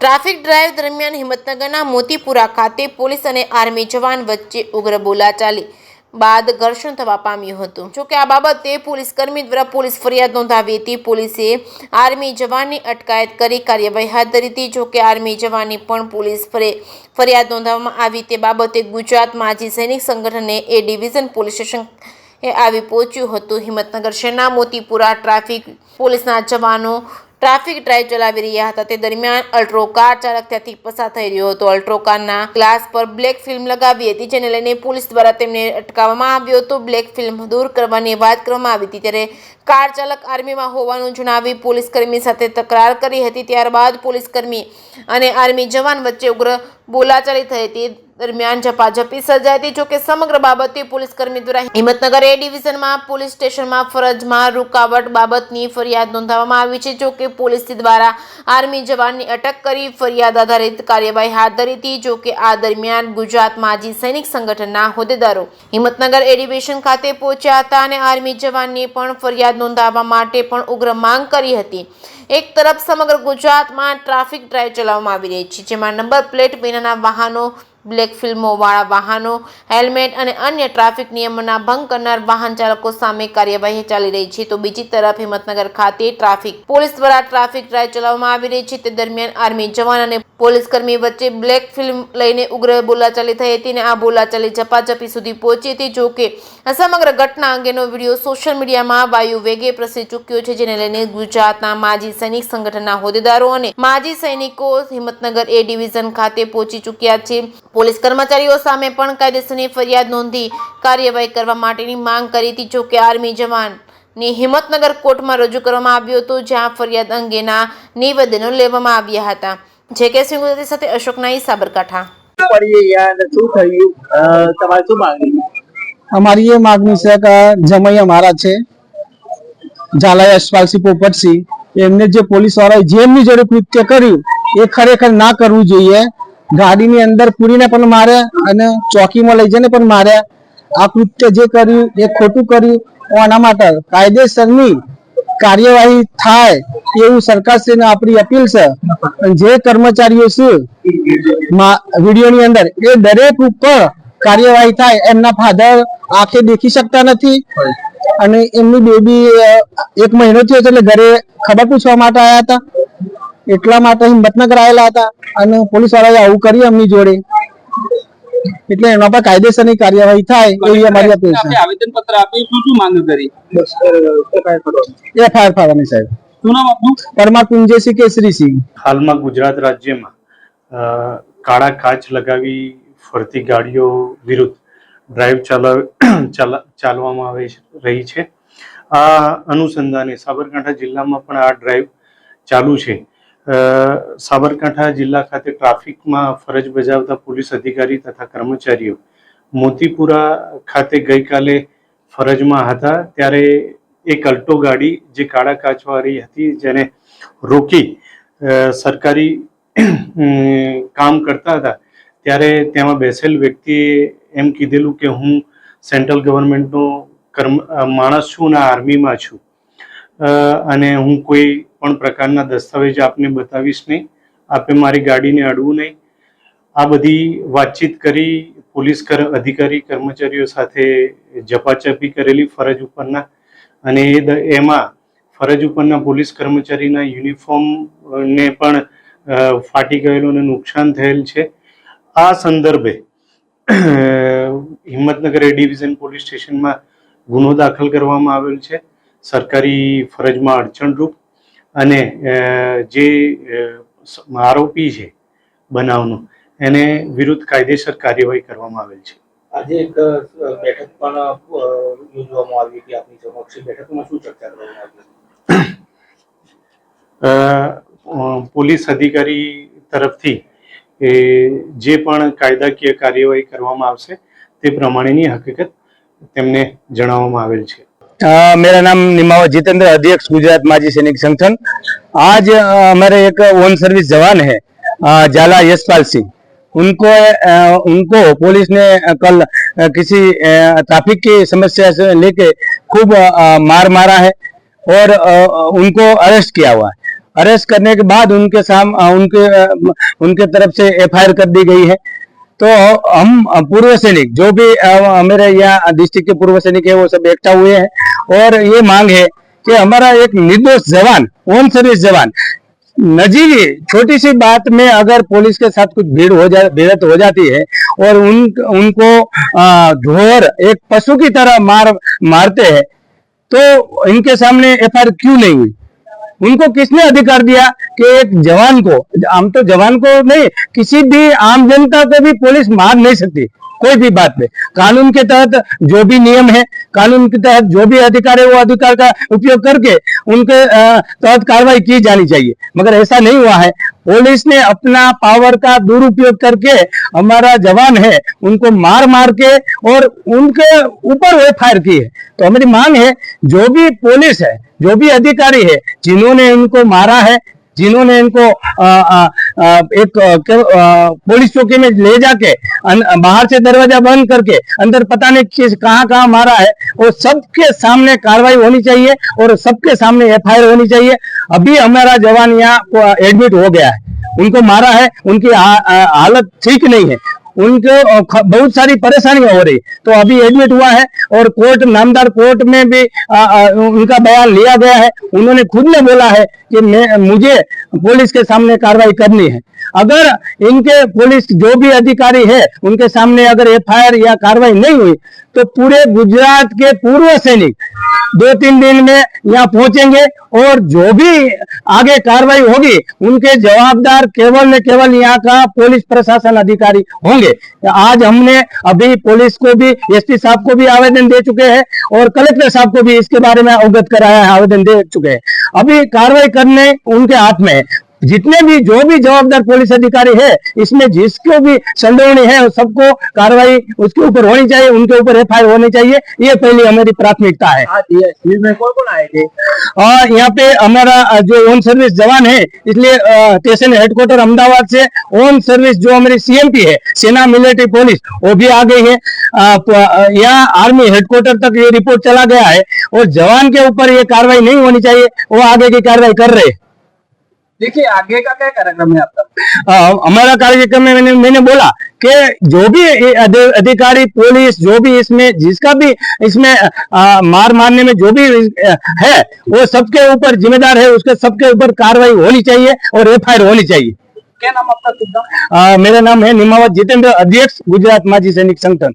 Traffic drive દરમિયાન હિંમતનગરના મોતીપુરા ખાતે police અને આર્મી જવાન વચ્ચે ઉગ્ર બોલાચાલી બાદ ઘર્ષણ થવા પામ્યું હતું। જોકે આ બાબતે પોલીસ કર્મી દ્વારા પોલીસ ફરિયાદ નોંધાવી હતી। પોલીસે આર્મી જવાનની અટકાયત કરી કાર્યવાહી હાથ ધરી હતી। જોકે આર્મી જવાનની પણ પોલીસ ફરિયાદ નોંધવામાં આવી તે બાબતે ગુજરાત માજી સૈનિક સંગઠને એ ડિવિઝન પોલીસ સ્ટેશન આવી પહોંચ્યું હતું। હિંમતનગર શહેરના મોતીપુરા ટ્રાફિક પોલીસના જવાનો ટ્રાફિક ડ્રાઈવ ચલાવી રહ્યા હતા તે દરમિયાન અલ્ટ્રો કાર ચાલક ત્યાંથી પસાર થઈ રહ્યો હતો। અલ્ટ્રો કારના ગ્લાસ પર બ્લેક ફિલ્મ લગાવી હતી જેને લઈને પોલીસ દ્વારા તેમને અટકાવવામાં આવ્યો હતો। બ્લેક ફિલ્મ દૂર કરવાની વાત કરવામાં આવી હતી ત્યારે કાર ચાલક આર્મીમાં હોવાનું જણાવી પોલીસ કર્મી સાથે તકરાર કરી હતી। ત્યારબાદ પોલીસ કર્મી અને આર્મી જવાન વચ્ચે ઉગ્ર બોલાચાલી થઈ હતી। દરમિયાન ઝપાઝપી સર્જાઈ હતી। જોકે સમગ્ર બાબતે પોલીસ કર્મી દ્વારા હિંમતનગર એ ડિવિઝનમાં પોલીસ સ્ટેશનમાં ફરજમાં રૂકાવટ બાબતની ફરિયાદ નોંધવામાં આવી છે। જોકે પોલીસ દ્વારા આર્મી જવાનની અટક કરી ફરિયાદ આધારિત કાર્યવાહી હાથ ધરી હતી। જોકે આ દરમિયાન ગુજરાત માજી સૈનિક સંગઠનના હોદ્દેદારો હિંમતનગર એ ડિવિઝન ખાતે પહોંચ્યા હતા અને આર્મી જવાનની પણ ફરિયાદ નોંધાવવા માટે પણ ઉગ્ર માંગ કરી હતી। એક તરફ સમગ્ર ગુજરાતમાં ટ્રાફિક ડ્રાઈવ ચલાવવામાં આવી રહી છે જેમાં નંબર પ્લેટ વિનાના વાહનો, બ્લેક ફિલ્મો વાળા વાહનો, હેલ્મેટ અને અન્ય ટ્રાફિક નિયમોના ભંગ કરનાર વાહન ચાલકો સામે કાર્યવાહી ચાલી રહી છે। તો બીજી તરફ હિંમતનગર ખાતે ટ્રાફિક પોલીસ દ્વારા ટ્રાફિક ડ્રાઈવ ચલાવવામાં આવી રહી છે તે દરમિયાન આર્મી જવાન અને પોલીસ કર્મી વચ્ચે બ્લેક ફિલ્મ લઈને ઉગ્ર બોલાચાલી થઈ હતી અને આ બોલાચાલી ઝપાઝપી સુધી પહોંચી હતી। જોકે આ સમગ્ર ઘટના અંગેનો વિડીયો સોશિયલ મીડિયામાં વાયુ વેગે પ્રસરી ચૂક્યો છે જેને લઈને ગુજરાતના માજી સૈનિક સંગઠનના હોદ્દેદારો અને માજી સૈનિકો હિંમતનગર એ ડિવિઝન ખાતે પહોંચી ચૂક્યા છે। પોલીસ કર્મચારીઓ સામે પણ કાયદેસરની ફરિયાદ નોંધી કાર્યવાહી કરવા માટેની માંગ કરી હતી। જોકે આર્મી જવાનને હિંમતનગર કોર્ટમાં રજૂ કરવામાં આવ્યો હતો જ્યાં ફરિયાદ અંગેના નિવેદનો લેવામાં આવ્યા હતા। જે.કે. સિંહ ગુજરાતી સાથે અશોક નાઈ, સાબરકાંઠા। हमारी ये मांगनी છે કે જમૈયા અમારા છે ઝાલા યશપાલસિંહ પોપટસિંહ એમને જે પોલીસ વાળાએ જે એમની જોડે કૃત્ય કર્યું એ ખરેખર ના કરવું જોઈએ। ગાડીની અંદર પૂરીને પણ માર્યા અને ચોકીમાં લઈ જઈને પણ માર્યા। આ કૃત્ય જે કર્યું એ ખોટું કર્યું। આના માટે કાયદેસરની કાર્યવાહી થાય એવું સરકારશ્રીને આપણી અપીલ છે। જે કર્મચારીઓ છે વિડીયોની અંદર એ દરેક ઉપર કાર્યવાહી થાય। એમના ફાધર આંખે દેખી શકતા નથી અને એમની બેબી 1 મહિનો થયો એટલે ઘરે ખબર પૂછવા માટે આવ્યા હતા એટલા માટે હિંમતનગર આવેલા હતા અને પોલીસ વાળાએ આવું કર્યું એમની જોડે એટલે એના પર કાયદેસરની કાર્યવાહી થાય એવી અમારી અપીલ છે। આવેદન પત્ર આપ્યું, શું માંગ કરી? એફઆઈઆર ફાળવાની સાહેબ। શું નામ આપનું? પરમાર પુંજયસિંહ કેસરીસિંહ। હાલમાં ગુજરાત રાજ્યમાં કાળા કાચ લગાવી ફરતી ગાડીઓ વિરુદ્ધ ડ્રાઈવ ચાલવામાં આવી રહી છે। આ અનુસંધાને સાબરકાંઠા જિલ્લામાં પણ આ ડ્રાઈવ ચાલુ છે। સાબરકાંઠા જિલ્લા ખાતે ટ્રાફિકમાં ફરજ બજાવતા પોલીસ અધિકારી તથા કર્મચારીઓ મોતીપુરા ખાતે ગઈકાલે ફરજમાં હતા ત્યારે એક અલ્ટો ગાડી જે કાળા કાચવાળી હતી જેને રોકી સરકારી કામ કરતા હતા ત્યારે તેમાં બેસેલ વ્યક્તિએ એમ કીધેલું કે હું સેન્ટ્રલ ગવર્મેન્ટનો માણસ છું અને આર્મીમાં છું અને હું કોઈ પણ પ્રકારના દસ્તાવેજ આપને બતાવીશ નહીં, આપે મારી ગાડીને અડવું નહીં। આ બધી વાતચીત કરી પોલીસ અધિકારી કર્મચારીઓ સાથે ઝપાઝપી કરેલી ફરજ ઉપરના અને એમાં ફરજ ઉપરના પોલીસ કર્મચારીના યુનિફોર્મને પણ ફાટી ગયેલું અને નુકસાન થયેલ છે। આ સંદર્ભે હિંમતનગર એ ડિવિઝન પોલીસ સ્ટેશનમાં ગુનો દાખલ કરવામાં આવેલ છે સરકારી ફરજમાં અડચણરૂપ અને જે આરોપી છે બનાવનો એને વિરુદ્ધ કાયદેસર કાર્યવાહી કરવામાં આવેલ છે। આજે એક બેઠક પણ યોજવામાં આવી હતી આપની સમક્ષ, બેઠકમાં શું ચર્ચા કરવામાં આવી? પોલીસ અધિકારી તરફથી જે પણ કાયદાકીય કાર્યવાહી કરવામાં આવશે તે પ્રમાણેની હકીકત તેમને જણાવવામાં આવેલ છે। मेरा नाम निमावत जितेंद्र, अध्यक्ष गुजरात माजी सैनिक संगठन। आज हमारे एक वन सर्विस जवान है झाला यशपाल सिंह, उनको पुलिस ने कल किसी ट्रैफिक की समस्या से लेके खूब मारा है और उनको अरेस्ट किया हुआ है। अरेस्ट करने के बाद उनके तरफ से एफआईआर कर दी गई है। तो हम पूर्व सैनिक जो भी मेरे यहाँ डिस्ट्रिक्ट के पूर्व सैनिक है वो सब इकट्ठा हुए हैं और ये मांग है कि हमारा एक निर्दोष जवान, ऑन सर्विस जवान, नजीवी छोटी सी बात में अगर पुलिस के साथ कुछ भिड़ंत हो जाती है और उनको ढोर एक पशु की तरह मारते हैं, तो इनके सामने एफआईआर क्यों नहीं हुई? उनको किसने अधिकार दिया कि एक जवान को, हम तो जवान को नहीं, किसी भी आम जनता को भी पुलिस मार नहीं सकती कोई भी बात पे। कानून के तहत जो भी नियम है, कानून के तहत जो भी अधिकार है, वो अधिकार का उपयोग करके उनके तहत कार्रवाई की जानी चाहिए, मगर ऐसा नहीं हुआ है। पुलिस ने अपना पावर का दुरुपयोग करके हमारा जवान है उनको मार के और उनके ऊपर एफआईआर की है। तो हमारी मांग है, जो भी पुलिस है, जो भी अधिकारी है, जिन्होंने इनको मारा है, जिन्होंने इनको एक पुलिस चौकी में ले जाके बाहर से दरवाजा बंद करके अंदर पता नहीं किस कहाँ मारा है, वो सबके सामने कार्रवाई होनी चाहिए और सबके सामने एफआईआर होनी चाहिए। अभी हमारा जवान यहाँ एडमिट हो गया है, उनको मारा है, उनकी हालत ठीक नहीं है, उनको बहुत सारी परेशानियां हो रही, तो अभी एडमिट हुआ है और कोर्ट, नामदार कोर्ट में भी उनका बयान लिया गया है। उन्होंने खुद ने बोला है कि मुझे पुलिस के सामने कार्रवाई करनी है। अगर इनके पुलिस जो भी अधिकारी है उनके सामने अगर एफआईआर या कार्रवाई नहीं हुई तो पूरे गुजरात के पूर्व सैनिक 2-3 दिन में यहाँ पहुंचेंगे और जो भी आगे कार्रवाई होगी उनके जवाबदार केवल न केवल यहाँ का पुलिस प्रशासन अधिकारी होंगे। आज हमने अभी पुलिस को भी, एसपी साहब को भी आवेदन दे चुके हैं और कलेक्टर साहब को भी इसके बारे में अवगत कराया है, आवेदन दे चुके हैं। अभी कार्रवाई करने उनके हाथ में है। जितने भी जो भी जवाबदार पुलिस अधिकारी है, इसमें जिसको भी संडोवनी है सबको कार्रवाई उसके ऊपर होनी चाहिए, उनके ऊपर एफआईआर होनी चाहिए। ये पहली हमारी प्राथमिकता है। में कौन आए थे? यहाँ पे हमारा जो ऑन सर्विस जवान है, इसलिए स्टेशन हेडक्वार्टर अहमदाबाद से ऑन सर्विस जो हमारी सीएमपी है, सेना मिलिट्री पुलिस, वो भी आ गई है। यहाँ आर्मी हेडक्वार्टर तक ये रिपोर्ट चला गया है और जवान के ऊपर ये कार्रवाई नहीं होनी चाहिए, वो आगे की कार्रवाई कर रहे हैं। देखिए, आगे का क्या कार्यक्रम है आपका? हमारा कार्यक्रम में मैंने बोला कि जो भी अधिकारी, पुलिस, जो भी इसमें, जिसका भी इसमें मार मारने में जो भी है, वो सबके ऊपर जिम्मेदार है, उसके सबके ऊपर कार्रवाई होनी चाहिए और एफआईआर होनी चाहिए। क्या नाम आपका? मेरा नाम है निमावत जितेंद्र, अध्यक्ष गुजरात माजी सैनिक संगठन।